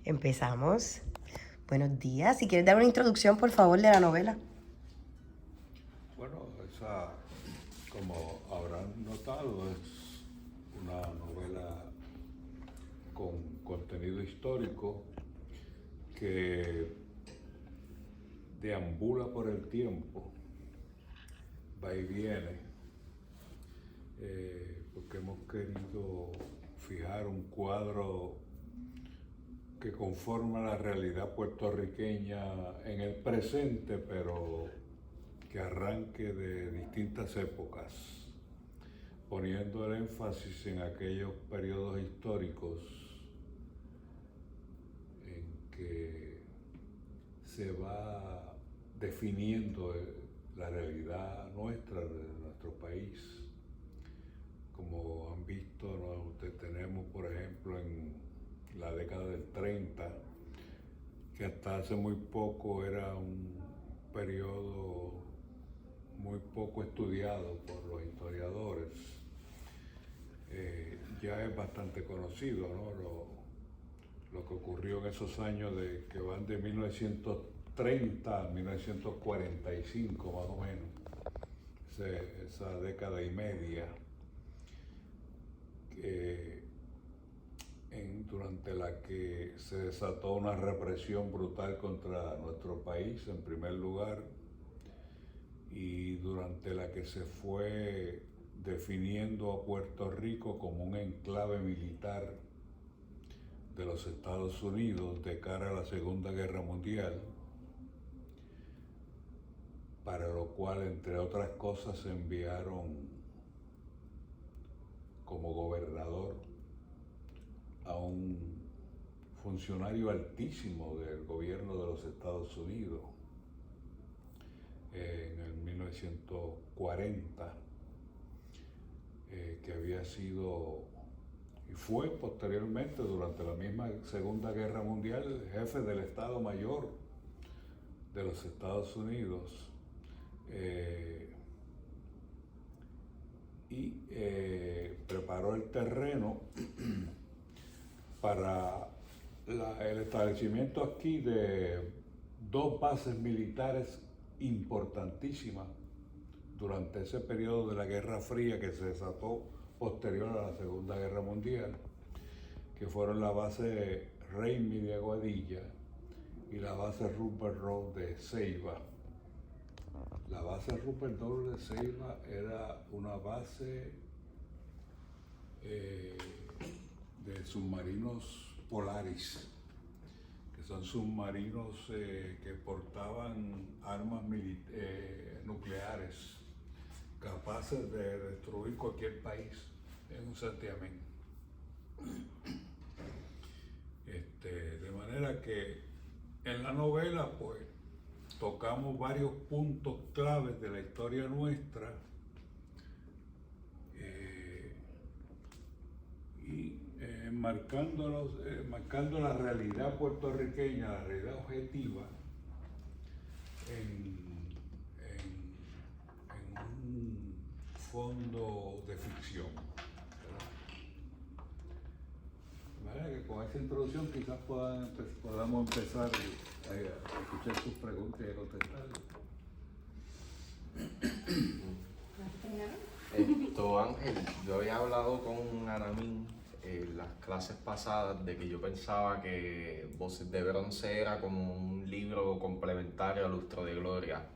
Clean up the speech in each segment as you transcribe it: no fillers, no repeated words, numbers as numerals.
Empezamos. Buenos días. Si quieres dar una introducción, por favor, de la novela. Bueno, esa, como habrán notado, es una novela con contenido histórico que deambula por el tiempo, va y viene, porque hemos querido fijar un cuadro que conforma la realidad puertorriqueña en el presente, pero que arranque de distintas épocas, poniendo el énfasis en aquellos periodos históricos en que se va definiendo la realidad nuestra, de nuestro país. Como han visto, tenemos, por ejemplo, en la década del 30, que hasta hace muy poco era un periodo muy poco estudiado por los historiadores. Ya es bastante conocido, ¿no? Lo que ocurrió en esos años que van de 1930 a 1945 más o menos, esa década y media, durante la que se desató una represión brutal contra nuestro país en primer lugar, y durante la que se fue definiendo a Puerto Rico como un enclave militar de los Estados Unidos de cara a la Segunda Guerra Mundial, para lo cual, entre otras cosas, se enviaron como gobernador a un funcionario altísimo del gobierno de los Estados Unidos en el 1940, que había sido y fue posteriormente, durante la misma Segunda Guerra Mundial, jefe del Estado Mayor de los Estados Unidos, y preparó el terreno para el establecimiento aquí de dos bases militares importantísimas durante ese periodo de la Guerra Fría que se desató posterior a la Segunda Guerra Mundial, que fueron la base Raimi de Aguadilla y la base Rupert Road de Ceiba. La base Rupert Road de Ceiba era una base de submarinos Polaris, que son submarinos que portaban armas nucleares capaces de destruir cualquier país en un santiamén. De manera que en la novela pues tocamos varios puntos claves de la historia nuestra, y marcando la realidad puertorriqueña, la realidad objetiva, en un fondo de ficción. De manera que con esta introducción quizás podamos empezar a escuchar sus preguntas y a contestarlas. Ángel, yo había hablado con Anamín en las clases pasadas de que yo pensaba que Voces de Bronce era como un libro complementario a Lustro de Gloria,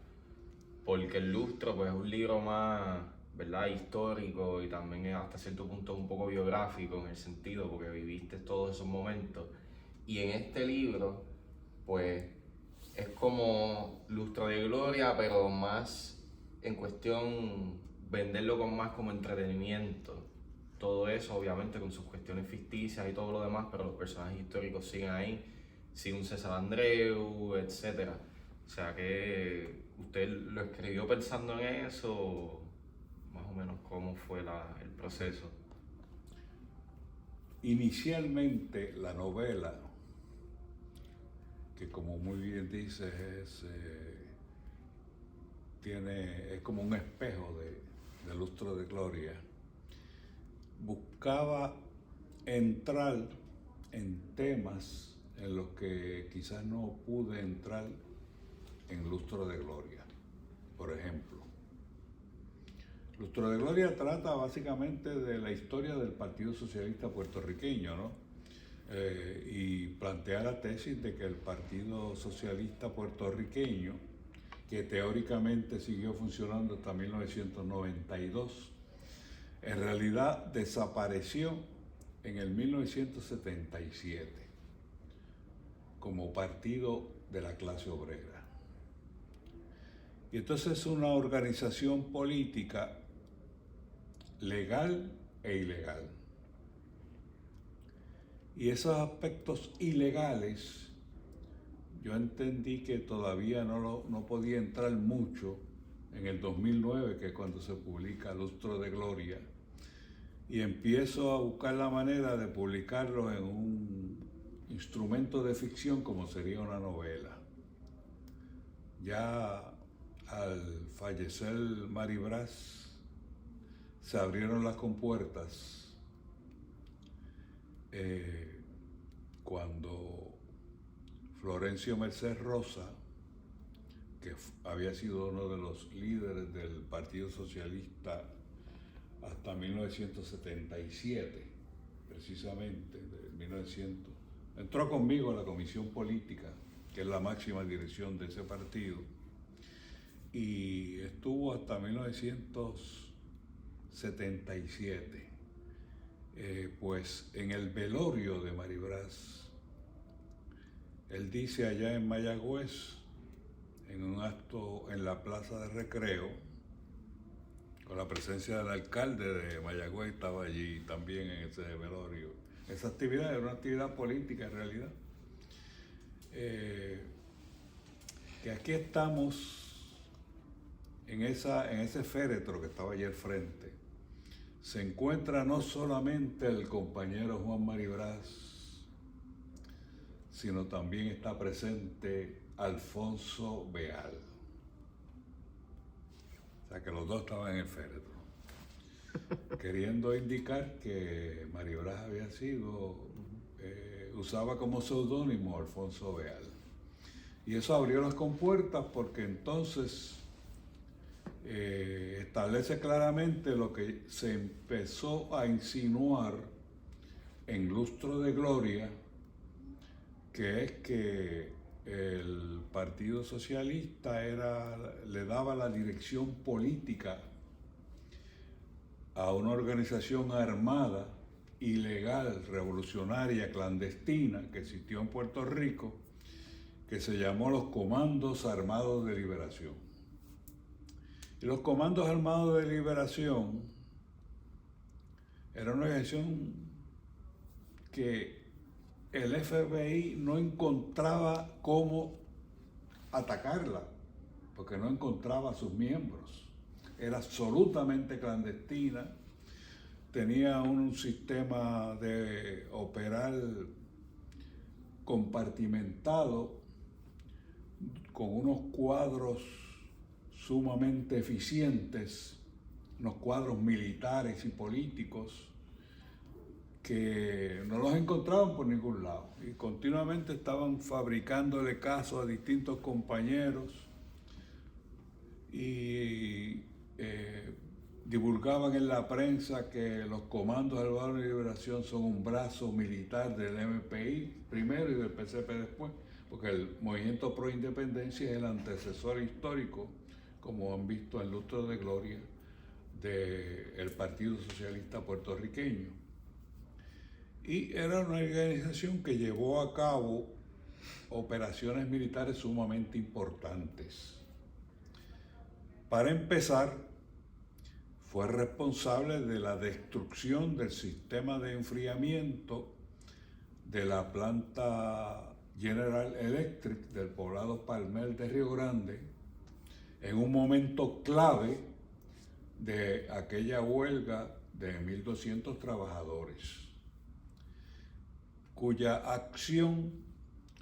porque el Lustro pues es un libro más, ¿verdad?, histórico, y también es hasta cierto punto un poco biográfico en el sentido porque viviste todos esos momentos, y en este libro pues es como Lustro de Gloria, pero más en cuestión venderlo con más como entretenimiento. Todo eso obviamente con sus cuestiones ficticias y todo lo demás, pero los personajes históricos siguen ahí, sigue un César Andreu, etc. O sea que usted lo escribió pensando en eso, más o menos cómo fue el proceso. Inicialmente la novela, que como muy bien dices es como un espejo de Lustro de Gloria, buscaba entrar en temas en los que quizás no pude entrar en Lustro de Gloria. Por ejemplo, Lustro de Gloria trata básicamente de la historia del Partido Socialista puertorriqueño, ¿no? Y plantea la tesis de que el Partido Socialista puertorriqueño, que teóricamente siguió funcionando hasta 1992, en realidad desapareció en el 1977 como partido de la clase obrera. Y entonces es una organización política legal e ilegal. Y esos aspectos ilegales, yo entendí que todavía no podía entrar mucho en el 2009, que es cuando se publica Lustro de Gloria, y empiezo a buscar la manera de publicarlo en un instrumento de ficción como sería una novela. Ya al fallecer Maribraz, se abrieron las compuertas cuando Florencio Merced Rosa, que había sido uno de los líderes del Partido Socialista hasta 1977, precisamente, de 1900, entró conmigo a la Comisión Política, que es la máxima dirección de ese partido, y estuvo hasta 1977. Pues en el velorio de Maribraz, él dice allá en Mayagüez, en un acto en la Plaza de Recreo, con la presencia del alcalde de Mayagüez, estaba allí también en ese velorio. Esa actividad era una actividad política en realidad. Que aquí estamos en ese féretro que estaba allí al frente. Se encuentra no solamente el compañero Juan Maribraz, sino también está presente Alfonso Beal. O sea que los dos estaban en el féretro, queriendo indicar que Maribraz había sido, usaba como seudónimo Alfonso Beal. Y eso abrió las compuertas porque entonces establece claramente lo que se empezó a insinuar en Lustro de Gloria, que es que el Partido Socialista le daba la dirección política a una organización armada, ilegal, revolucionaria, clandestina, que existió en Puerto Rico, que se llamó los Comandos Armados de Liberación. Y los Comandos Armados de Liberación era una organización que el FBI no encontraba cómo atacarla, porque no encontraba a sus miembros. Era absolutamente clandestina, tenía un sistema de operar compartimentado, con unos cuadros sumamente eficientes, unos cuadros militares y políticos, que no los encontraban por ningún lado y continuamente estaban fabricándole caso a distintos compañeros y divulgaban en la prensa que los Comandos Armados de Liberación son un brazo militar del MPI primero y del PCP después, porque el Movimiento Pro Independencia es el antecesor histórico, como han visto en Lustro de Gloria, del Partido Socialista puertorriqueño. Y era una organización que llevó a cabo operaciones militares sumamente importantes. Para empezar, fue responsable de la destrucción del sistema de enfriamiento de la planta General Electric del poblado Palmer de Río Grande, en un momento clave de aquella huelga de 1.200 trabajadores, cuya acción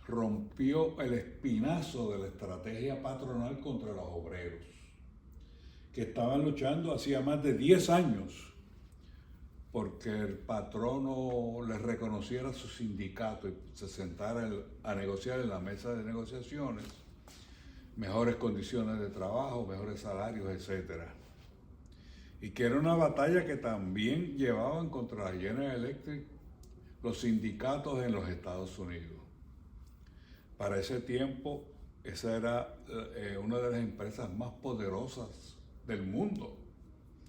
rompió el espinazo de la estrategia patronal contra los obreros, que estaban luchando hacía más de 10 años porque el patrono le reconociera su sindicato y se sentara a negociar en la mesa de negociaciones mejores condiciones de trabajo, mejores salarios, etc. Y que era una batalla que también llevaban contra la General Electric los sindicatos en los Estados Unidos. Para ese tiempo, esa era una de las empresas más poderosas del mundo,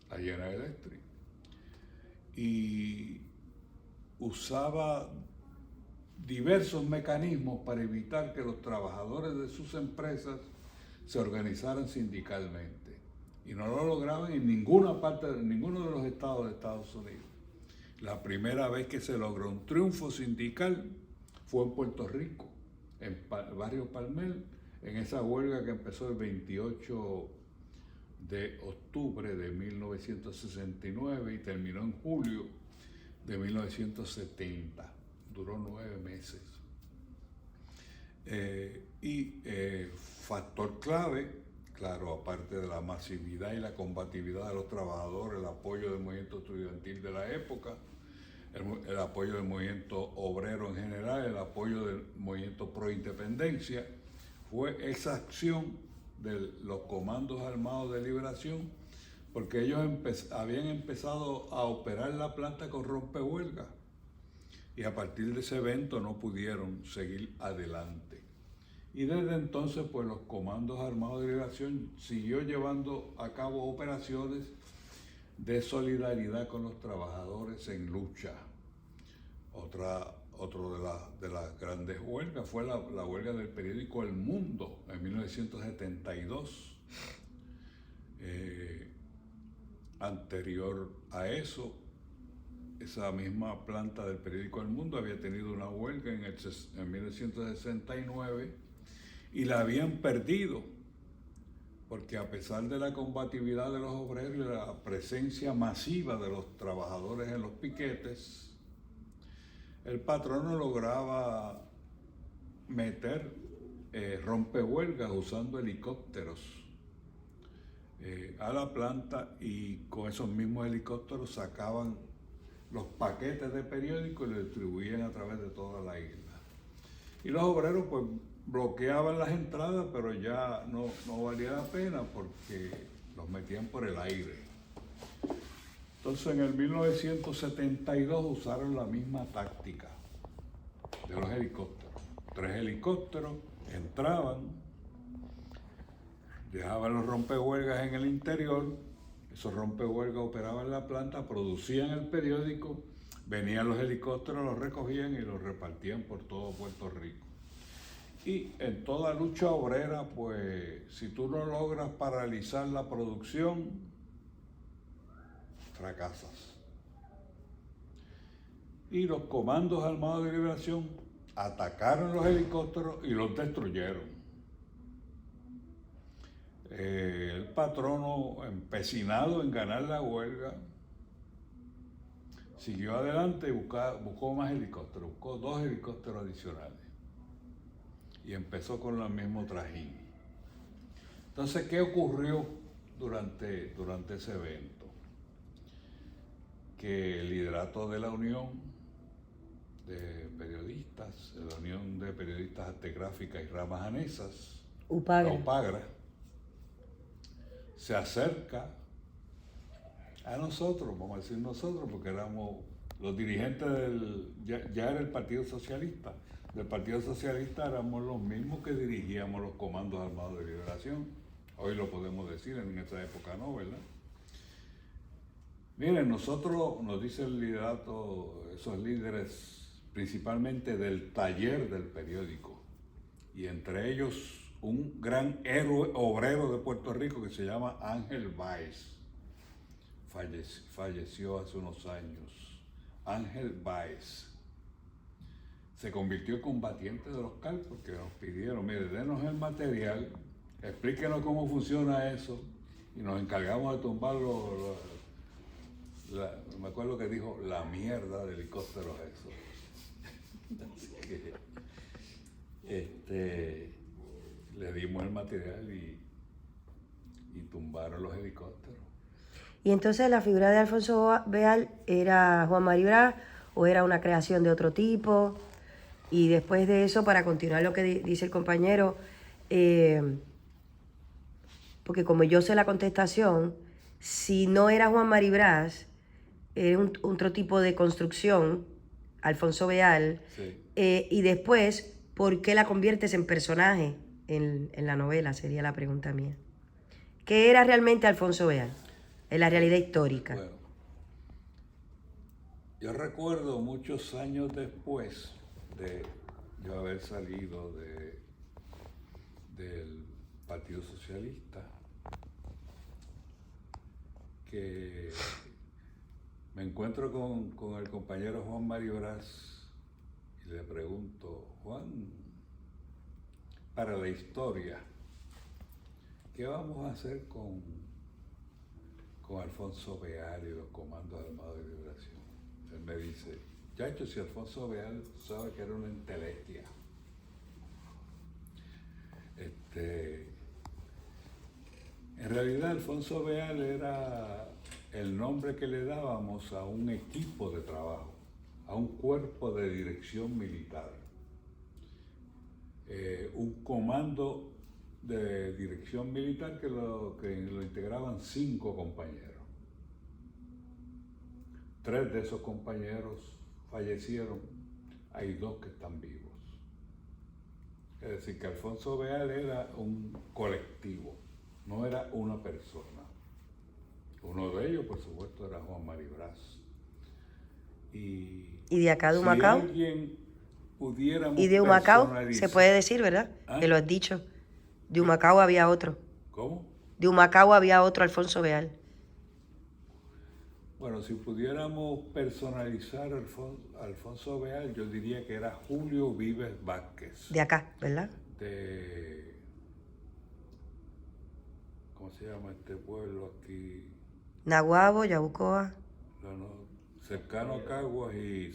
la General Electric. Y usaba diversos mecanismos para evitar que los trabajadores de sus empresas se organizaran sindicalmente. Y no lo lograban en ninguna parte, en ninguno de los estados de Estados Unidos. La primera vez que se logró un triunfo sindical fue en Puerto Rico, en el barrio Palmel, en esa huelga que empezó el 28 de octubre de 1969 y terminó en julio de 1970. Duró 9 meses. Factor clave, claro, aparte de la masividad y la combatividad de los trabajadores, el apoyo del movimiento estudiantil de la época, el apoyo del movimiento obrero en general, el apoyo del movimiento pro independencia, fue esa acción de los comandos armados de liberación, porque ellos habían empezado a operar la planta con rompehuelgas y a partir de ese evento no pudieron seguir adelante. Y desde entonces, pues los comandos armados de liberación siguió llevando a cabo operaciones de solidaridad con los trabajadores en lucha. Otro de las grandes huelgas fue la huelga del periódico El Mundo en 1972. Anterior a eso, esa misma planta del periódico El Mundo había tenido una huelga en 1969 y la habían perdido, porque a pesar de la combatividad de los obreros y la presencia masiva de los trabajadores en los piquetes, el patrono lograba meter rompehuelgas usando helicópteros a la planta, y con esos mismos helicópteros sacaban los paquetes de periódicos y los distribuían a través de toda la isla. Y los obreros pues bloqueaban las entradas, pero ya no valía la pena porque los metían por el aire. Entonces en el 1972 usaron la misma táctica de los helicópteros. 3 helicópteros entraban, dejaban los rompehuelgas en el interior, esos rompehuelgas operaban la planta, producían el periódico, venían los helicópteros, los recogían y los repartían por todo Puerto Rico. Y en toda lucha obrera, pues, si tú no logras paralizar la producción, fracasas. Y los comandos armados de liberación atacaron los helicópteros y los destruyeron. El patrono, empecinado en ganar la huelga, siguió adelante y buscó más helicópteros, buscó 2 helicópteros adicionales y empezó con el mismo trajín. Entonces, ¿qué ocurrió durante ese evento? Que el liderato de la Unión de Periodistas, la Unión de Periodistas Artegráficas y Ramas Anesas, Upagra. la Upagra, se acerca a nosotros, vamos a decir nosotros, porque éramos los dirigentes ya era el Partido Socialista. Del Partido Socialista éramos los mismos que dirigíamos los comandos armados de liberación. Hoy lo podemos decir, en esa época no, ¿verdad? Miren, nosotros, nos dice el liderato, esos líderes, principalmente del taller del periódico, y entre ellos un gran héroe obrero de Puerto Rico que se llama Ángel Báez. Falleció hace unos años. Ángel Báez se convirtió en combatiente de los CAL porque nos pidieron, mire, denos el material, explíquenos cómo funciona eso, y nos encargamos de tumbar me acuerdo que dijo, la mierda de helicópteros eso. Así que le dimos el material y tumbaron los helicópteros. Y entonces la figura de Alfonso Beal era Juan Maribraz o era una creación de otro tipo. Y después de eso, para continuar lo que dice el compañero, porque como yo sé la contestación, si no era Juan Maribraz, era otro tipo de construcción, Alfonso Beal, Sí. y después, ¿por qué la conviertes en personaje en la novela? Sería la pregunta mía. ¿Qué era realmente Alfonso Beal en la realidad histórica? Bueno, yo recuerdo muchos años después de yo haber salido del Partido Socialista, que me encuentro con el compañero Juan Maribraz y le pregunto, Juan, para la historia, ¿qué vamos a hacer con Alfonso Beal y los comandos armados de liberación? Él me dice, chacho, si Alfonso Beal sabe que era una entelequia. En realidad Alfonso Beal era el nombre que le dábamos a un equipo de trabajo, a un cuerpo de dirección militar, un comando de dirección militar que lo integraban 5 compañeros. 3 de esos compañeros fallecieron, hay 2 que están vivos. Es decir, que Alfonso Beal era un colectivo, no era una persona. Uno de ellos, por supuesto, era Juan Maribraz. ¿Y de acá de si Humacao? alguien pudiéramos Y de Humacao, personalizar... se puede decir, ¿verdad? ¿Ah? Que lo has dicho. De Humacao había otro. ¿Cómo? De Humacao había otro Alfonso Beal. Bueno, si pudiéramos personalizar Alfonso Beal, yo diría que era Julio Vives Vázquez. De acá, ¿verdad? ¿Cómo se llama este pueblo aquí? Naguabo, Yabucoa, Cercano a Caguas y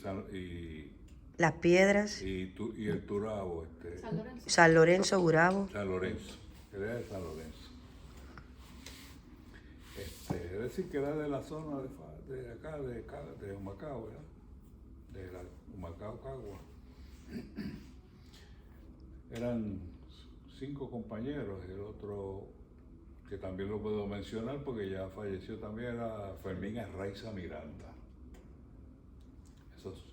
Las Piedras, el Turabo, San Lorenzo, Gurabo. San Lorenzo. Él era de San Lorenzo. Es decir, que era de la zona de acá, de Humacao, ¿verdad? De la Humacao, Cagua. Eran 5 compañeros, el otro que también lo puedo mencionar porque ya falleció también era Fermín Arraiza Miranda. Esos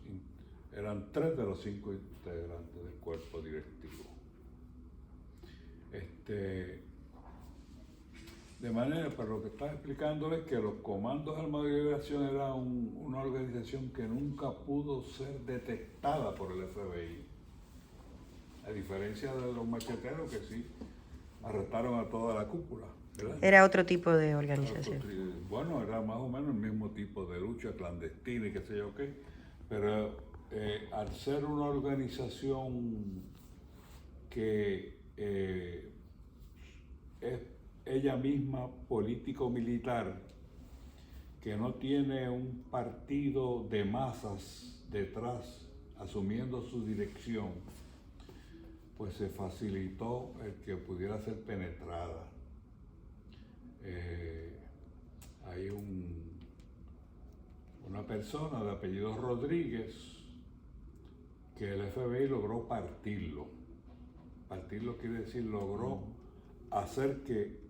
eran 3 de los 5 integrantes del cuerpo directivo. De manera, pero lo que estaba explicando es que los comandos armados de liberación era una organización que nunca pudo ser detectada por el FBI. A diferencia de los macheteros que sí arrestaron a toda la cúpula, ¿verdad? Era otro tipo de organización. Bueno, era más o menos el mismo tipo de lucha clandestina y qué sé yo qué, pero al ser una organización que es ella misma político-militar, que no tiene un partido de masas detrás asumiendo su dirección, pues se facilitó el que pudiera ser penetrada. Hay una persona de apellido Rodríguez que el FBI logró partirlo. Partirlo quiere decir logró hacer que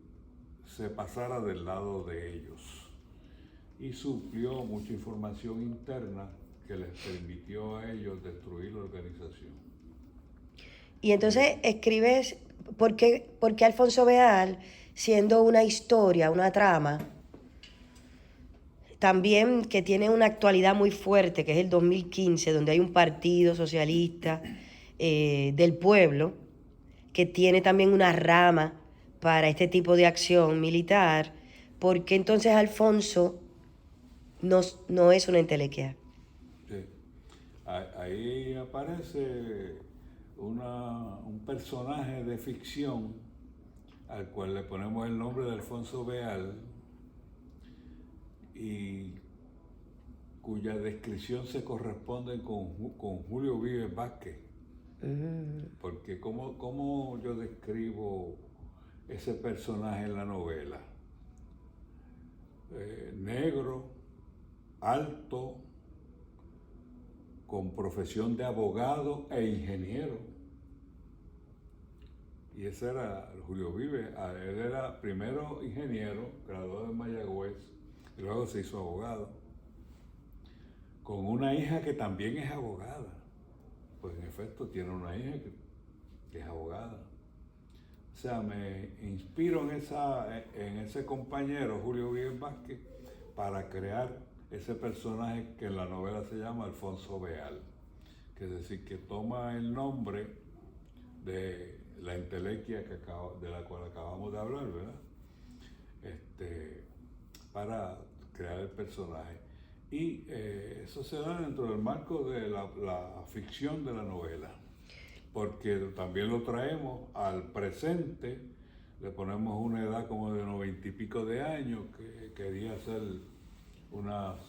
se pasara del lado de ellos y suplió mucha información interna que les permitió a ellos destruir la organización. Y entonces escribes, ¿por qué Alfonso Beal, siendo una historia, una trama, también que tiene una actualidad muy fuerte, que es el 2015, donde hay un partido socialista del pueblo, que tiene también una rama para este tipo de acción militar, ¿por qué entonces Alfonso no es una entelequia? Sí. Ahí aparece un personaje de ficción al cual le ponemos el nombre de Alfonso Beal y cuya descripción se corresponde con Julio Vives Vázquez. Porque ¿cómo yo describo ese personaje en la novela? negro, alto, con profesión de abogado e ingeniero. Y ese era Julio Vives. Él era primero ingeniero, graduado en Mayagüez, y luego se hizo abogado, con una hija que también es abogada. Pues en efecto tiene una hija que es abogada. O sea, me inspiro en ese compañero, Julio Vives Vázquez, para crear ese personaje que en la novela se llama Alfonso Beal, que es decir, que toma el nombre de la entelequia de la cual acabamos de hablar, ¿verdad? Para crear el personaje. Y eso se da dentro del marco de la ficción de la novela, porque también lo traemos al presente, le ponemos una edad como de 90 y pico de años, que quería hacer unas...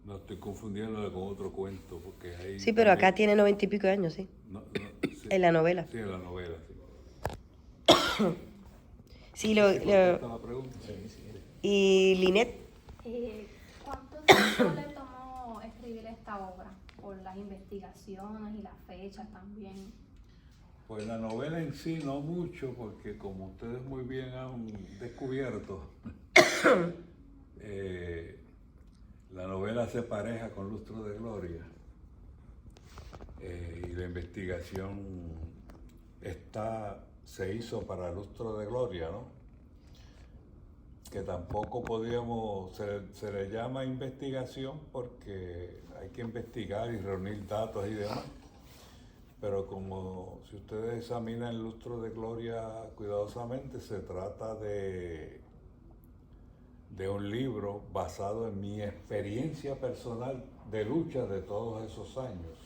no estoy confundiéndolo con otro cuento, porque ahí... Sí, pero acá tiene 90 y pico de años, sí. Sí, En la novela. Sí, en la novela, sí. Sí, ¿Contesta la pregunta? Sí. y Linet, ¿Cuánto tiempo le tomó escribir esta obra? Por las investigaciones y las fechas también. Pues la novela en sí no mucho, porque como ustedes muy bien han descubierto, la novela se pareja con Lustro de Gloria, y la investigación se hizo para Lustro de Gloria, ¿no? Que tampoco se le llama investigación porque hay que investigar y reunir datos y demás. Pero como si ustedes examinan el Lustro de Gloria cuidadosamente, se trata de un libro basado en mi experiencia personal de lucha de todos esos años.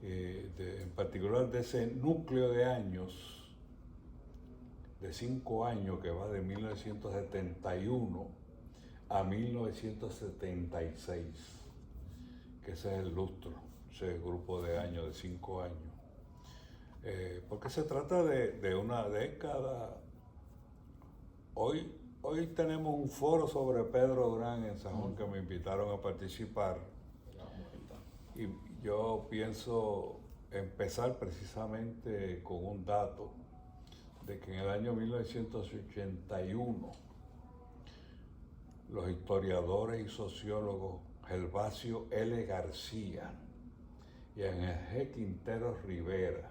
En particular de ese núcleo de años, de 5 años que va de 1971 a 1976, que ese es el lustro, ese grupo de años, de 5 años. Porque se trata de una década. Hoy tenemos un foro sobre Pedro Durán en San Juan que me invitaron a participar. Y yo pienso empezar precisamente con un dato de que en el año 1981 los historiadores y sociólogos Gervasio L. García y Ángel G. Quintero Rivera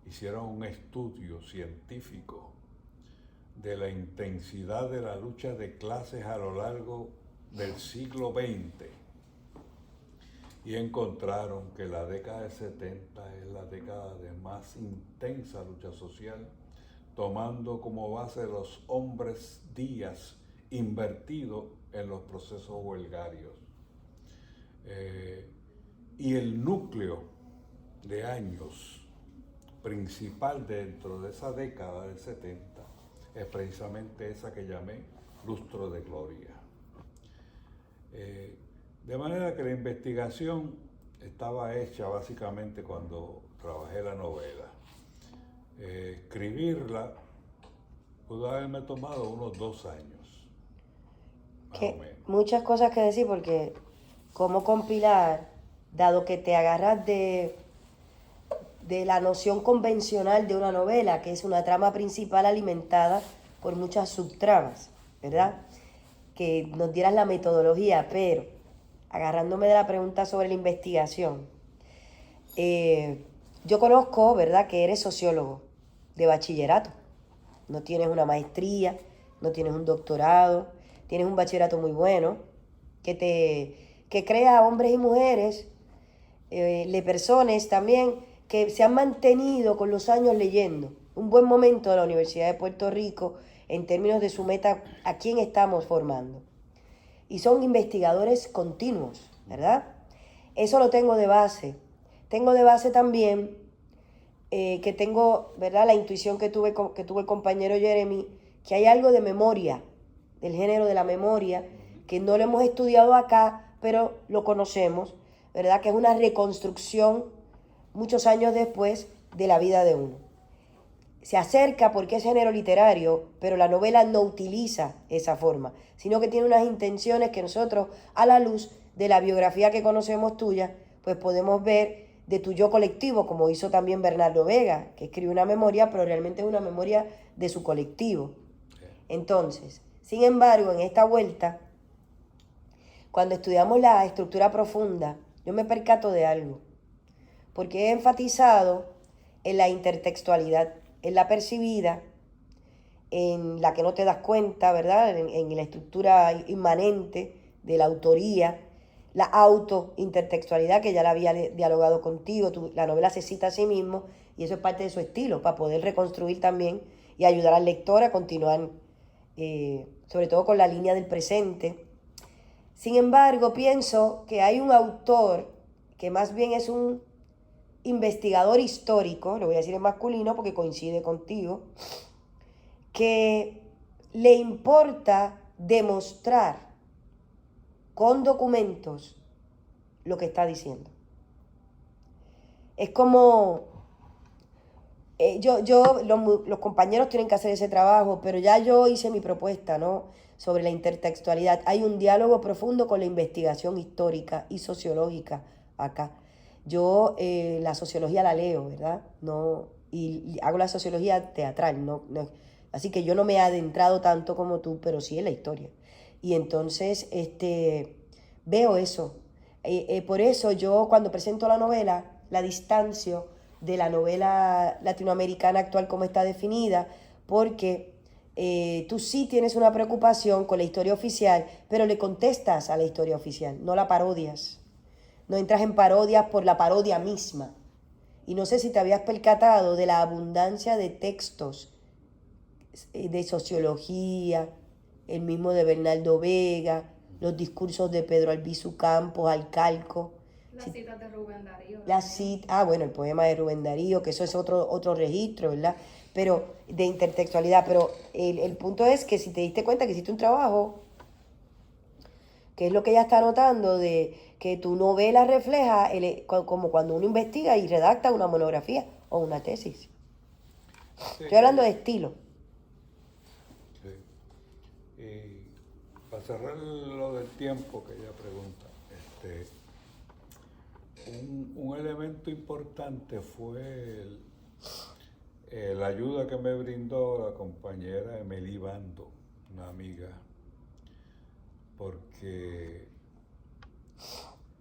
hicieron un estudio científico de la intensidad de la lucha de clases a lo largo del siglo XX y encontraron que la década del 70 es la década de más intensa lucha social, tomando como base los hombres días invertidos en los procesos huelgarios. Y el núcleo de años principal dentro de esa década del 70 es precisamente esa que llamé Lustro de Gloria. De manera que la investigación estaba hecha básicamente cuando trabajé la novela. Escribirla pudo haberme tomado unos 2 años, más o menos. muchas cosas que decir porque cómo compilar, dado que te agarras de la noción convencional de una novela, que es una trama principal alimentada por muchas subtramas, ¿verdad? Que nos dieras la metodología, pero agarrándome de la pregunta sobre la investigación, yo conozco, ¿verdad?, que eres sociólogo de bachillerato. No tienes una maestría, no tienes un doctorado, tienes un bachillerato muy bueno, que crea hombres y mujeres, personas también, que se han mantenido con los años leyendo. Un buen momento de la Universidad de Puerto Rico en términos de su meta, a quién estamos formando. Y son investigadores continuos, ¿verdad? Eso lo tengo de base. Tengo de base también que tengo, ¿verdad?, la intuición que tuvo el compañero Jeremy, que hay algo de memoria, del género de la memoria, que no lo hemos estudiado acá, pero lo conocemos, ¿verdad?, que es una reconstrucción muchos años después de la vida de uno. se acerca porque es género literario, pero la novela no utiliza esa forma, sino que tiene unas intenciones que nosotros, a la luz de la biografía que conocemos tuya, pues podemos ver de tu yo colectivo, como hizo también Bernardo Vega, que escribe una memoria, pero realmente es una memoria de su colectivo. Entonces, sin embargo, en esta vuelta, cuando estudiamos la estructura profunda, yo me percato de algo, porque he enfatizado en la intertextualidad, en la percibida, en la que no te das cuenta, ¿verdad? En la estructura inmanente de la autoría, la auto-intertextualidad, que ya la había dialogado contigo, la novela se cita a sí mismo, y eso es parte de su estilo, para poder reconstruir también y ayudar al lector a continuar, sobre todo con la línea del presente. Sin embargo, pienso que hay un autor que más bien es un investigador histórico, lo voy a decir en masculino porque coincide contigo, que le importa demostrar con documentos lo que está diciendo. Es como, los compañeros tienen que hacer ese trabajo, pero ya yo hice mi propuesta, ¿no?, sobre la intertextualidad. Hay un diálogo profundo con la investigación histórica y sociológica acá. Yo la sociología la leo, ¿verdad? No, y hago la sociología teatral, no, así que yo no me he adentrado tanto como tú, pero sí en la historia. Y entonces veo eso. Por eso yo cuando presento la novela, la distancio de la novela latinoamericana actual como está definida, porque tú sí tienes una preocupación con la historia oficial, pero le contestas a la historia oficial, no la parodias. No entras en parodias por la parodia misma. Y no sé si te habías percatado de la abundancia de textos de sociología, el mismo de Bernardo Vega, los discursos de Pedro Albizu Campos, Alcalco. Las citas de Rubén Darío. Bueno, el poema de Rubén Darío, que eso es otro registro, ¿verdad? Pero de intertextualidad. Pero el punto es que si te diste cuenta que hiciste un trabajo, que es lo que ella está notando, de que tu novela refleja como cuando uno investiga y redacta una monografía o una tesis. Sí. Estoy hablando de estilo. Sí. Y para cerrar lo del tiempo que ella pregunta, un elemento importante fue la ayuda que me brindó la compañera Emily Bando, una amiga, porque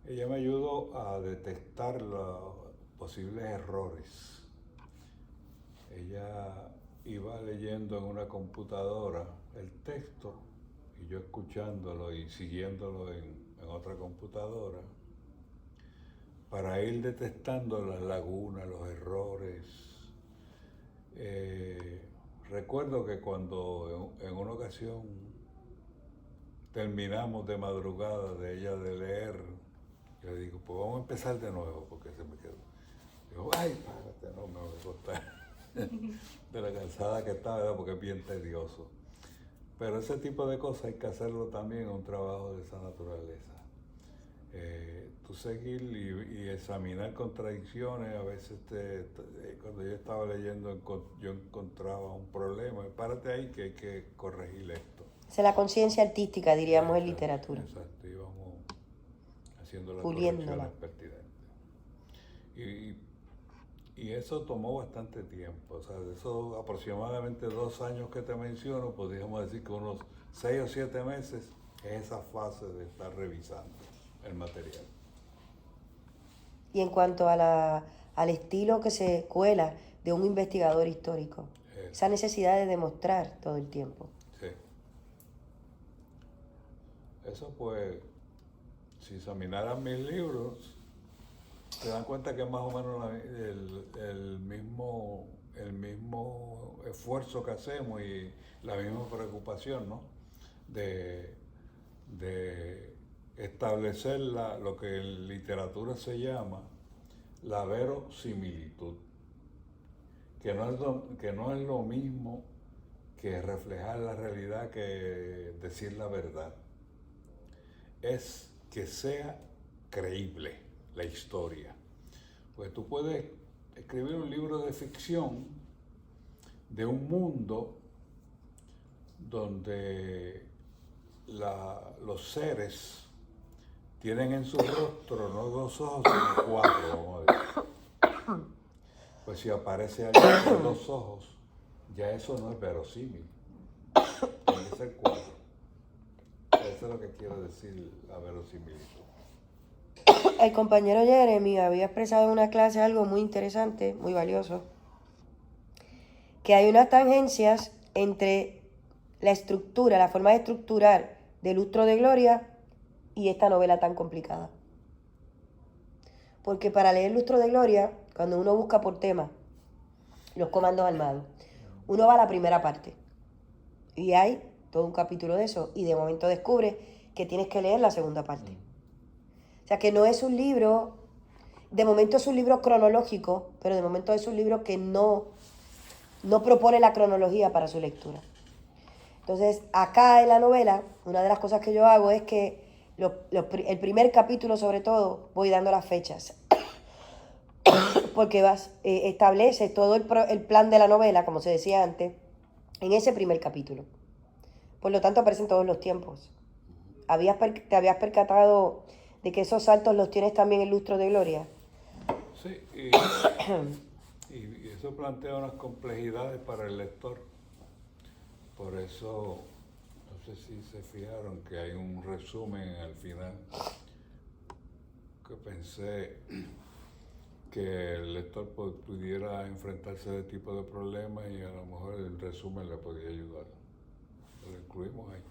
ella me ayudó a detectar los posibles errores. Ella iba leyendo en una computadora el texto y yo escuchándolo y siguiéndolo en otra computadora para ir detectando las lagunas, los errores. Recuerdo que cuando en una ocasión terminamos de madrugada de ella de leer, yo le digo, pues vamos a empezar de nuevo porque se me quedó. Digo, ay, espérate, no me voy a acostar de la cansada que estaba, ¿verdad? Porque es bien tedioso. Pero ese tipo de cosas hay que hacerlo también en un trabajo de esa naturaleza. Tú seguir y examinar contradicciones, a veces cuando yo estaba leyendo yo encontraba un problema, párate ahí que hay que corregir esto. Esa es la conciencia artística, diríamos, en literatura. Exacto, íbamos haciendo las Puliéndola. correcciones pertinentes. Y eso tomó bastante tiempo, o sea, de esos aproximadamente 2 años que te menciono, podríamos decir que unos 6 o 7 meses es esa fase de estar revisando el material. Y en cuanto al estilo que se cuela de un investigador histórico, esa necesidad de demostrar todo el tiempo. Sí. Eso pues, si examinaran mis libros, se dan cuenta que es más o menos el mismo esfuerzo que hacemos y la misma preocupación, ¿no? De establecer lo que en literatura se llama la verosimilitud, que no es lo mismo que reflejar la realidad que decir la verdad. Es que sea creíble la historia. Pues tú puedes escribir un libro de ficción de un mundo donde los seres tienen en su rostro no 2 ojos, sino 4, vamos a decir. Pues si aparece alguien con 2 ojos, ya eso no es verosímil. Tiene que ser 4. Eso es lo que quiero decir la verosimilitud. El compañero Jeremy había expresado en una clase algo muy interesante, muy valioso, que hay unas tangencias entre la estructura, la forma de estructurar de Lustro de Gloria y esta novela tan complicada. Porque para leer Lustro de Gloria, cuando uno busca por tema los comandos armados, uno va a la primera parte y hay todo un capítulo de eso y de momento descubre que tienes que leer la segunda parte. O sea que no es un libro, de momento es un libro cronológico, pero de momento es un libro que no propone la cronología para su lectura. Entonces, acá en la novela, una de las cosas que yo hago es que el primer capítulo, sobre todo, voy dando las fechas. Porque establece todo el plan de la novela, como se decía antes, en ese primer capítulo. Por lo tanto, aparecen todos los tiempos. ¿Te habías percatado de que esos saltos los tienes también en Lustro de Gloria? Sí, y eso plantea unas complejidades para el lector. Por eso, no sé si se fijaron que hay un resumen al final, que pensé que el lector pudiera enfrentarse a ese tipo de problemas y a lo mejor el resumen le podría ayudar. Lo incluimos ahí.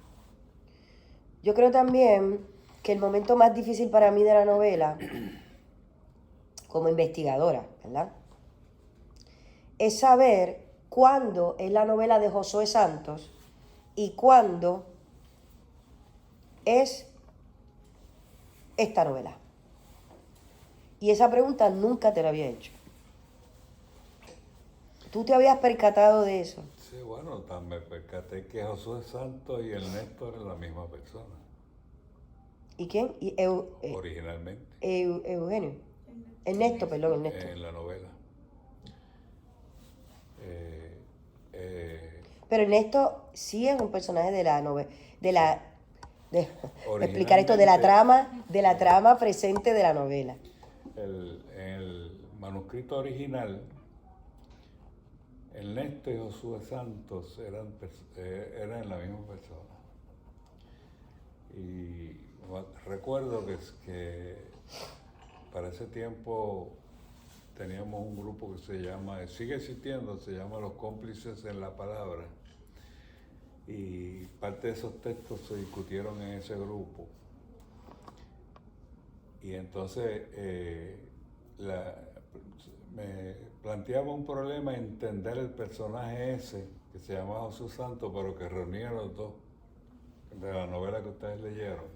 Yo creo también que el momento más difícil para mí de la novela, como investigadora, ¿verdad?, es saber cuándo es la novela de Josué Santos y cuándo es esta novela. Y esa pregunta nunca te la había hecho. ¿Tú te habías percatado de eso? Sí, bueno, me percaté que Josué Santos y el Néstor eran la misma persona. ¿Y quién? Originalmente. Eugenio. Ernesto, perdón, Ernesto. En la novela. Pero Ernesto sí es un personaje de la novela, explicar esto, de la trama presente de la novela. En el manuscrito original, Ernesto y Josué Santos eran la misma persona. Y recuerdo que para ese tiempo teníamos un grupo que sigue existiendo, se llama Los Cómplices en la Palabra. Y parte de esos textos se discutieron en ese grupo. Y entonces me planteaba un problema entender el personaje ese, que se llamaba Josué Santos, pero que reunía a los dos, de la novela que ustedes leyeron,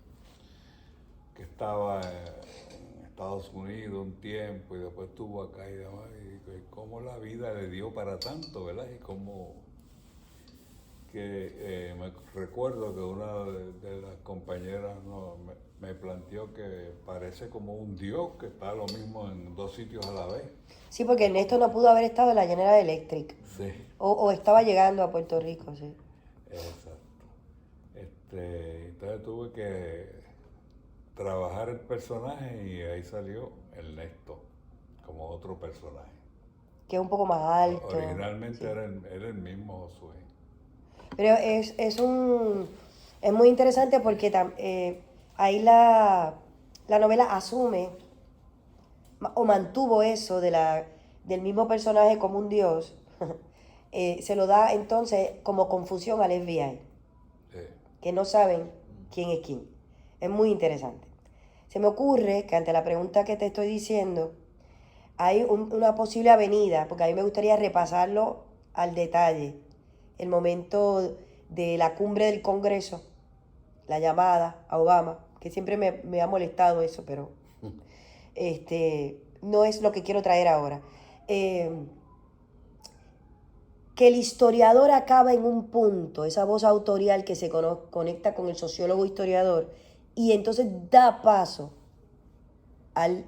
que estaba en Estados Unidos un tiempo y después estuvo acá y demás, y cómo la vida le dio para tanto, ¿verdad? Y cómo me recuerdo que una de las compañeras me planteó que parece como un dios que está lo mismo en 2 sitios a la vez. Sí, porque Ernesto no pudo haber estado en la General Electric. Sí. O estaba llegando a Puerto Rico, sí. Exacto. Entonces tuve que trabajar el personaje y ahí salió Ernesto como otro personaje. Que es un poco más alto. Originalmente sí. era el mismo Josué. Pero es muy interesante porque ahí la novela asume o mantuvo eso del mismo personaje como un dios. Se lo da entonces como confusión al FBI, que no saben quién es quién. Es muy interesante. Se me ocurre que ante la pregunta que te estoy diciendo, hay una posible avenida, porque a mí me gustaría repasarlo al detalle. El momento de la cumbre del Congreso, la llamada a Obama, que siempre me ha molestado eso, pero no es lo que quiero traer ahora. Que el historiador acaba en un punto, esa voz autorial que se conecta con el sociólogo historiador, y entonces da paso al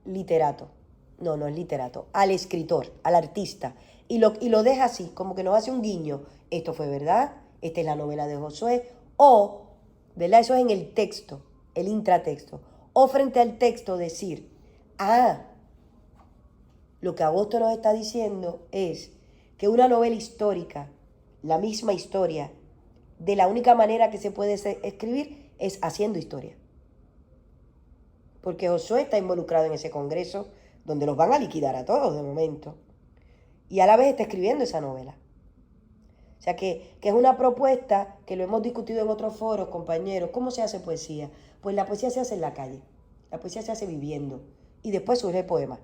literato. No es literato, al escritor, al artista. y lo deja así, como que nos hace un guiño. Esto fue verdad, esta es la novela de Josué, o, ¿verdad? Eso es en el texto, el intratexto. O frente al texto decir, lo que Agosto nos está diciendo es que una novela histórica, la misma historia, de la única manera que se puede escribir es haciendo historia. Porque Josué está involucrado en ese congreso donde los van a liquidar a todos de momento. Y a la vez está escribiendo esa novela. O sea que es una propuesta que lo hemos discutido en otros foros, compañeros. ¿Cómo se hace poesía? Pues la poesía se hace en la calle. La poesía se hace viviendo. Y después surge el poema.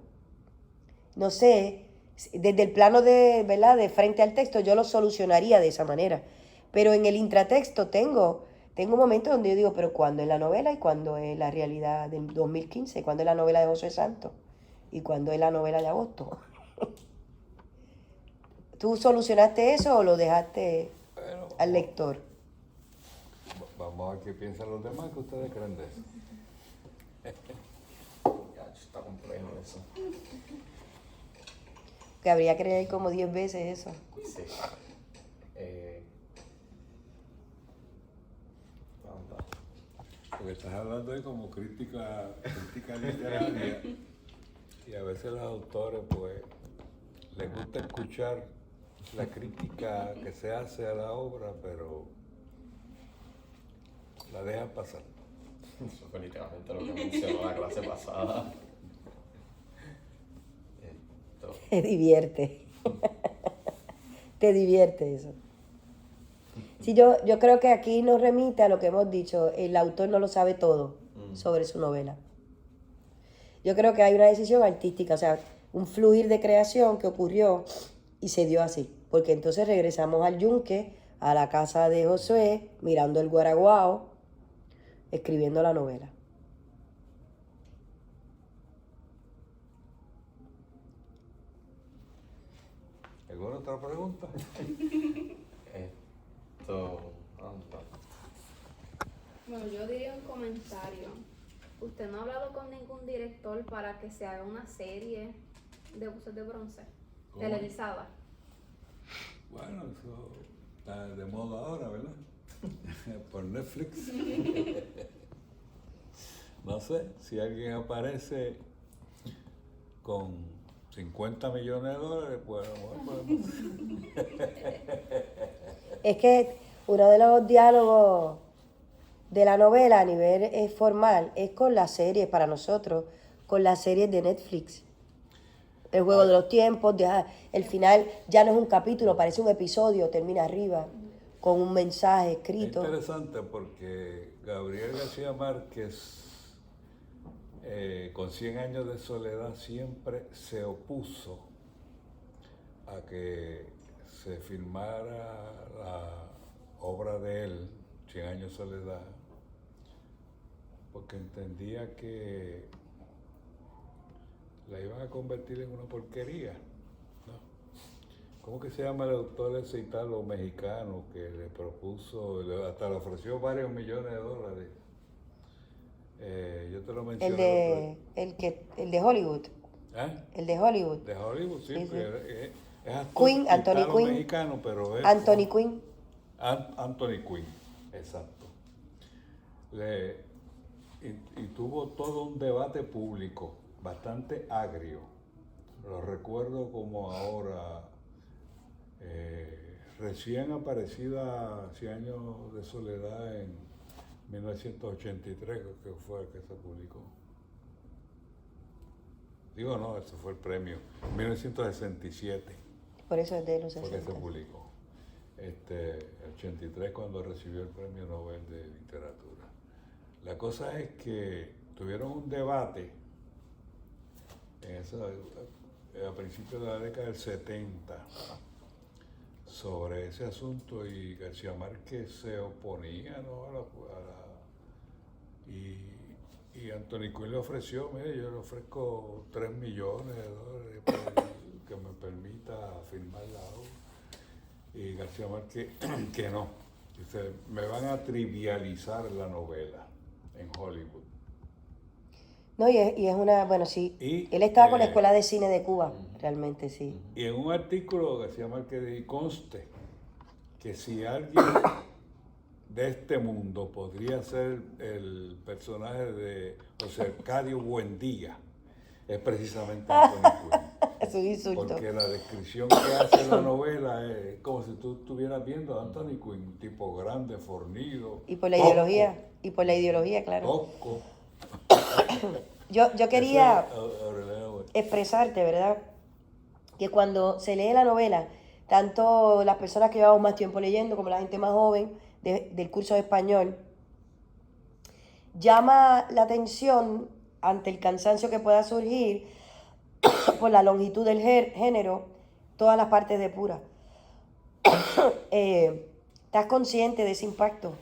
No sé, desde el plano de, ¿verdad?, de frente al texto, yo lo solucionaría de esa manera. Pero en el intratexto tengo un momento donde yo digo, pero ¿cuándo es la novela y cuándo es la realidad del 2015? ¿Cuándo es la novela de Josué Santos? ¿Y cuándo es la novela de Agosto? ¿Tú solucionaste eso o lo dejaste al lector? Vamos a ver qué piensan los demás, que ustedes creen de eso. Ya, está complejo eso. Que habría que leer como 10 veces eso. Sí. Anda. Porque estás hablando ahí como crítica literaria y a veces los autores pues les gusta escuchar la crítica que se hace a la obra, pero la dejan pasar. Eso fue literalmente lo que mencionó la clase pasada. Te divierte. Te divierte eso. Sí, yo creo que aquí nos remite a lo que hemos dicho. El autor no lo sabe todo sobre su novela. Yo creo que hay una decisión artística, o sea, un fluir de creación que ocurrió y se dio así. Porque entonces regresamos al yunque, a la casa de Josué, mirando el guaraguao, escribiendo la novela. ¿Alguna otra pregunta? Anda. Bueno, yo diría un comentario. ¿Usted no ha hablado con ningún director para que se haga una serie de Buses de Bronce? ¿Cómo? Televisada. Bueno, eso está de moda ahora, ¿verdad? Por Netflix. No sé, si alguien aparece con 50 millones de dólares, pues a lo mejor podemos. Es que uno de los diálogos de la novela a nivel formal es con las series, para nosotros, con las series de Netflix. El juego de los tiempos, el final ya no es un capítulo, parece un episodio, termina arriba, con un mensaje Es escrito. interesante porque Gabriel García Márquez, con 100 años de soledad, siempre se opuso a que se filmara la obra de él, 100 años de soledad, porque entendía que la iban a convertir en una porquería, ¿no? ¿Cómo que se llama el autor ese italo-mexicano que le propuso, hasta le ofreció varios millones de dólares? Yo te lo mencioné. El de Hollywood. ¿Eh? El de Hollywood. De Hollywood, sí, Sí, sí. porque es Quinn, Anthony Quinn. italo-mexicano, pero es... Anthony Quinn. Anthony Quinn, exacto. Y tuvo todo un debate público bastante agrio. Lo recuerdo como ahora, recién aparecida 100 años de soledad en 1983, que fue el que se publicó. Digo, no, ese fue el premio. 1967 Por eso es de los fue que 60. se publicó. El 83 cuando recibió el Premio Nobel de Literatura. La cosa es que tuvieron un debate a principios de la década del 70 sobre ese asunto y García Márquez se oponía, ¿no? Y Anthony Quinn le ofreció, mire, yo le ofrezco 3 millones de dólares para que me permita firmar la obra. Y García Márquez que no. Dice, me van a trivializar la novela en Hollywood. No, y es una, bueno, sí. Y, Él estaba con la Escuela de Cine de Cuba realmente sí. Y en un artículo que se llama que conste que si alguien de este mundo podría ser el personaje de José Arcadio Buendía, es precisamente Anthony Quinn. Es un insulto. Porque la descripción que hace la novela es como si tú estuvieras viendo a Anthony Quinn, un tipo grande, fornido. Y por la tosco, ideología, claro. tosco. Yo quería Ese es Aureliano Buendía. expresarte, ¿verdad? Que cuando se lee la novela, tanto las personas que llevamos más tiempo leyendo como la gente más joven del curso de español, llama la atención ante el cansancio que pueda surgir por la longitud del género, todas las partes de Pura. ¿Estás consciente de ese impacto?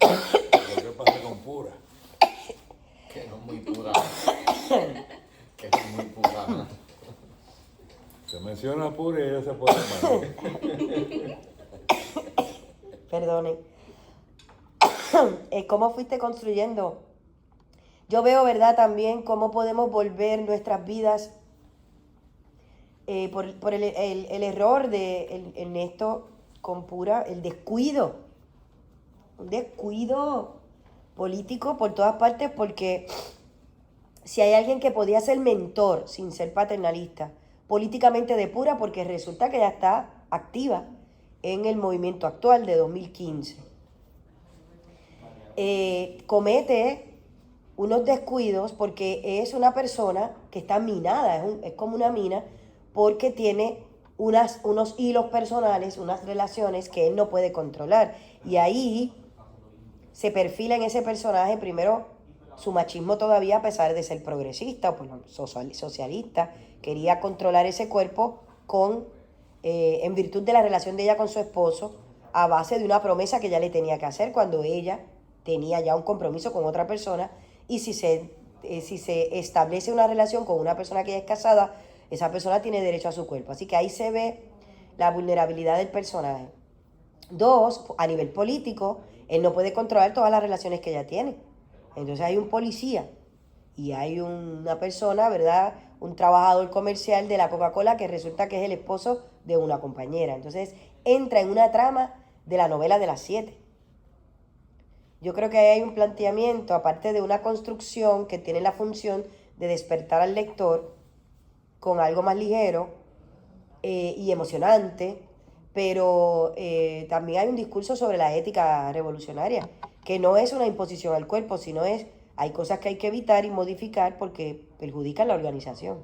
Lo que pasa con Pura. Que no es muy pura. Que es muy pura. Se menciona Pura y ella se pone mal. Perdonen. ¿Cómo fuiste construyendo? Yo veo, ¿verdad? También cómo podemos volver nuestras vidas por el error de Ernesto con Pura, el descuido. Un descuido político por todas partes, porque si hay alguien que podía ser mentor sin ser paternalista, políticamente de Pura, porque resulta que ella está activa en el movimiento actual de 2015. Comete unos descuidos porque es una persona que está minada, es como una mina, porque tiene unos hilos personales, unas relaciones que él no puede controlar. Y ahí se perfila en ese personaje, primero, su machismo todavía, a pesar de ser progresista o socialista, quería controlar ese cuerpo en virtud de la relación de ella con su esposo, a base de una promesa que ella le tenía que hacer cuando ella tenía ya un compromiso con otra persona. Y si se establece una relación con una persona que ya es casada, esa persona tiene derecho a su cuerpo. Así que ahí se ve la vulnerabilidad del personaje. Dos, a nivel político, él no puede controlar todas las relaciones que ella tiene. Entonces hay un policía y hay una persona, ¿verdad? Un trabajador comercial de la Coca-Cola que resulta que es el esposo de una compañera. Entonces entra en una trama de la novela de las 7. Yo creo que ahí hay un planteamiento, aparte de una construcción que tiene la función de despertar al lector con algo más ligero y emocionante, pero también hay un discurso sobre la ética revolucionaria, que no es una imposición al cuerpo, sino hay cosas que hay que evitar y modificar porque perjudican la organización.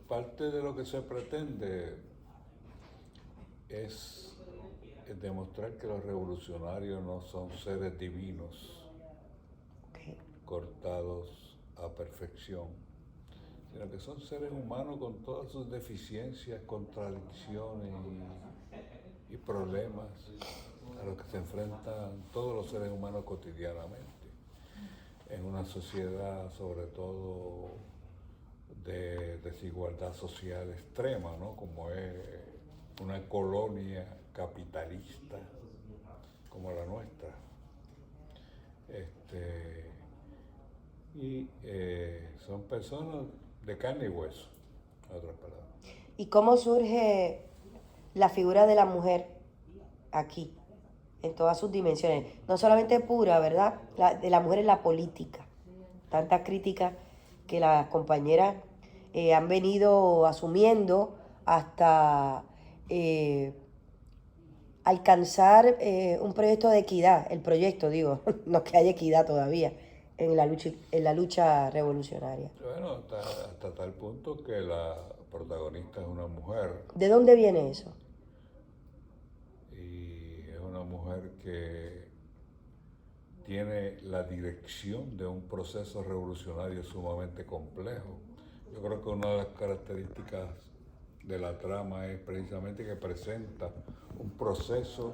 Parte de lo que se pretende es demostrar que los revolucionarios no son seres divinos, cortados a perfección, sino que son seres humanos con todas sus deficiencias, contradicciones y problemas a los que se enfrentan todos los seres humanos cotidianamente, en una sociedad sobre todo de desigualdad social extrema, ¿no? Como es una colonia capitalista como la nuestra. Son personas de carne y hueso, en otras palabras. ¿Y cómo surge la figura de la mujer aquí, en todas sus dimensiones? No solamente Pura, ¿verdad? De la mujer en la política. Tantas críticas que las compañeras han venido asumiendo hasta alcanzar un proyecto de equidad, el proyecto, digo, no que haya equidad todavía en la lucha revolucionaria. Bueno, hasta tal punto que la protagonista es una mujer. ¿De dónde viene eso? Y es una mujer que tiene la dirección de un proceso revolucionario sumamente complejo. Yo creo que una de las características de la trama es precisamente que presenta un proceso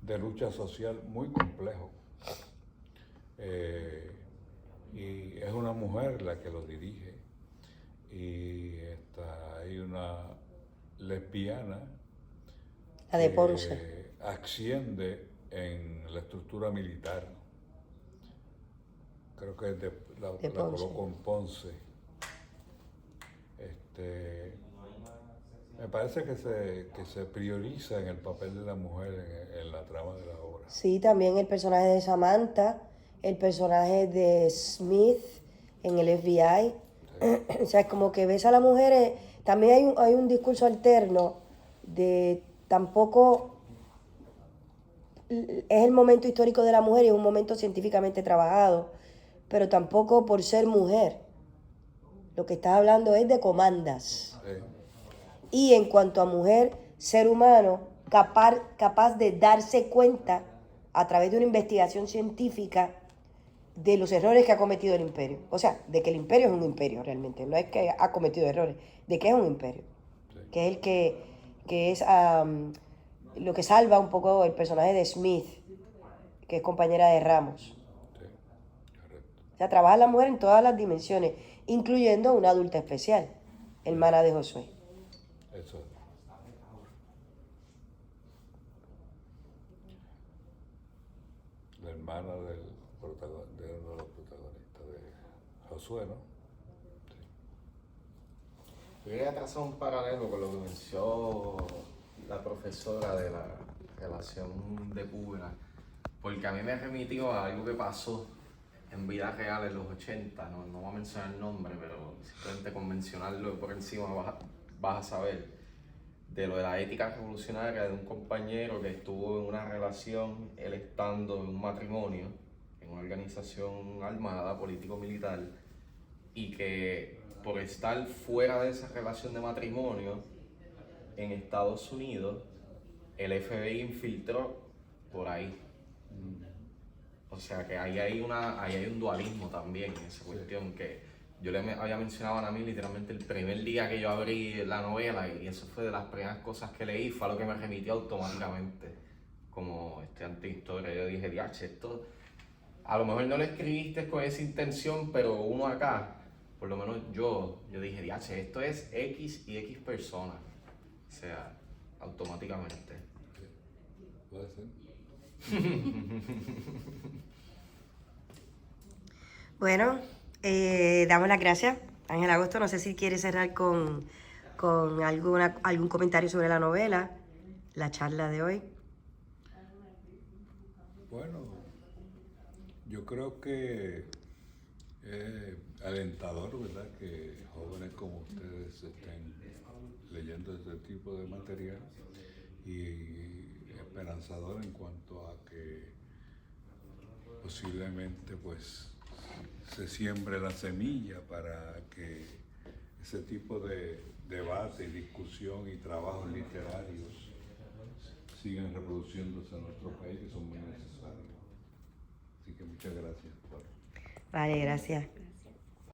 de lucha social muy complejo. Y es una mujer la que lo dirige. Y hay una lesbiana, La de Ponce. asciende en la estructura militar, creo que la Ponce. colocó en Ponce. Me parece que se prioriza en el papel de la mujer en la trama de la obra. Sí, también el personaje de Samantha, el personaje de Smith en el FBI. O sea, es como que ves a las mujeres. También hay un discurso alterno de tampoco es el momento histórico de la mujer y es un momento científicamente trabajado, pero tampoco por ser mujer. Lo que estás hablando es de comandas. Y en cuanto a mujer, ser humano capaz de darse cuenta a través de una investigación científica de los errores que ha cometido el imperio. O sea, de que el imperio es un imperio realmente. No es que ha cometido errores, de que es un imperio. Sí. Que es el que es lo que salva un poco el personaje de Smith, que es compañera de Ramos. Sí, correcto. O sea, trabaja la mujer en todas las dimensiones, incluyendo una adulta especial, hermana de Josué. Eso es. La hermana de uno de los protagonistas de Josué, ¿no? Yo quería trazar un paralelo con lo que mencionó la profesora de la relación de Pura, porque a mí me remitió a algo que pasó en vida real en los 80, no voy a mencionar el nombre, pero simplemente con mencionarlo por encima vas a saber de lo de la ética revolucionaria de un compañero que estuvo en una relación, él estando en un matrimonio, en una organización armada, político-militar, y que por estar fuera de esa relación de matrimonio en Estados Unidos, el FBI infiltró por ahí. O sea que ahí hay un dualismo también en esa cuestión que yo había mencionado a Nami literalmente el primer día que yo abrí la novela y eso fue de las primeras cosas que leí, fue a lo que me remitió automáticamente como estudiante de historia. Yo dije, diache, esto a lo mejor no lo escribiste con esa intención, pero uno acá, por lo menos yo dije, diache, esto es X y X personas. O sea, automáticamente. Puede ser. Bueno, damos las gracias. Ángel Agosto, no sé si quiere cerrar con algún comentario sobre la novela, la charla de hoy. Bueno, yo creo que es alentador, ¿verdad?, que jóvenes como ustedes estén leyendo este tipo de material y esperanzador en cuanto a que posiblemente pues se siembre la semilla para que ese tipo de debate, discusión y trabajos literarios sigan reproduciéndose en nuestro país, que son muy necesarios. Así que muchas gracias. Vale, gracias.